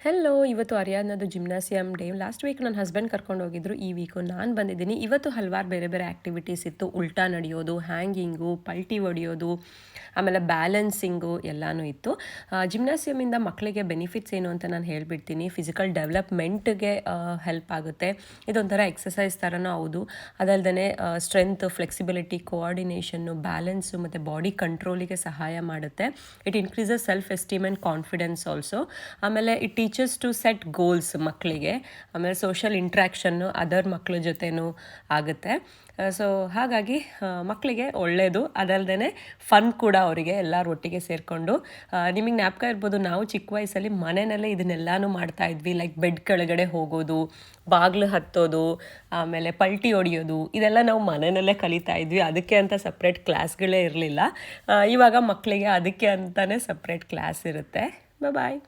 Hello, ಇವತ್ತು ಅರಿಯಾನದು ಜಿಮ್ನಾಸಿಯಮ್ day. Last week ನನ್ನ husband ಕರ್ಕೊಂಡು ಹೋಗಿದ್ರು. ಈ ವೀಕು ನಾನು ಬಂದಿದ್ದೀನಿ. ಇವತ್ತು ಹಲವಾರು ಬೇರೆ ಬೇರೆ ಆ್ಯಕ್ಟಿವಿಟೀಸ್ ಇತ್ತು. ಉಲ್ಟಾ ನಡೆಯೋದು, ಹ್ಯಾಂಗಿಂಗು, ಪಲ್ಟಿ ಹೊಡೆಯೋದು, ಆಮೇಲೆ ಬ್ಯಾಲೆನ್ಸಿಂಗು ಎಲ್ಲನೂ ಇತ್ತು. ಜಿಮ್ನಾಸಿಯಮಿಂದ ಮಕ್ಕಳಿಗೆ ಬೆನಿಫಿಟ್ಸ್ ಏನು ಅಂತ ನಾನು ಹೇಳಿಬಿಡ್ತೀನಿ. ಫಿಸಿಕಲ್ ಡೆವಲಪ್ಮೆಂಟ್ಗೆ ಹೆಲ್ಪ್ ಆಗುತ್ತೆ. ಇದೊಂಥರ ಎಕ್ಸಸೈಸ್ ಥರನೂ ಹೌದು. ಅದಲ್ಲದೆ ಸ್ಟ್ರೆಂತ್, ಫ್ಲೆಕ್ಸಿಬಿಲಿಟಿ, ಕೋಆರ್ಡಿನೇಷನ್ನು, ಬ್ಯಾಲೆನ್ಸು ಮತ್ತು ಬಾಡಿ ಕಂಟ್ರೋಲಿಗೆ ಸಹಾಯ ಮಾಡುತ್ತೆ. It increases self esteem and confidence also. ಆಮೇಲೆ it teachers to set goals ಮಕ್ಕಳಿಗೆ. ಆಮೇಲೆ ಸೋಷಲ್ ಇಂಟ್ರ್ಯಾಕ್ಷನ್ನು ಅದರ್ ಮಕ್ಕಳ ಜೊತೆನೂ ಆಗುತ್ತೆ. ಸೊ ಹಾಗಾಗಿ ಮಕ್ಕಳಿಗೆ ಒಳ್ಳೆಯದು. ಅದಲ್ಲದೆ ಫನ್ ಕೂಡ ಅವರಿಗೆ ಎಲ್ಲರೂ ಒಟ್ಟಿಗೆ ಸೇರಿಕೊಂಡು. ನಿಮಗೆ ಜ್ಞಾಪಕ ಇರ್ಬೋದು, ನಾವು ಚಿಕ್ಕ ವಯಸ್ಸಲ್ಲಿ ಮನೆಯಲ್ಲೇ ಇದನ್ನೆಲ್ಲನೂ ಮಾಡ್ತಾಯಿದ್ವಿ. ಲೈಕ್ ಬೆಡ್ ಕೆಳಗಡೆ ಹೋಗೋದು, ಬಾಗಿಲು ಹತ್ತೋದು, ಆಮೇಲೆ ಪಲ್ಟಿ ಹೊಡೆಯೋದು, ಇದೆಲ್ಲ ನಾವು ಮನೆಯಲ್ಲೇ ಕಲಿತಾ ಇದ್ವಿ. ಅದಕ್ಕೆ ಅಂತ ಸಪ್ರೇಟ್ ಕ್ಲಾಸ್ಗಳೇ ಇರಲಿಲ್ಲ. ಇವಾಗ ಮಕ್ಕಳಿಗೆ ಅದಕ್ಕೆ ಅಂತಲೇ ಸಪ್ರೇಟ್ ಕ್ಲಾಸ್ ಇರುತ್ತೆ. ಬಾಯ್.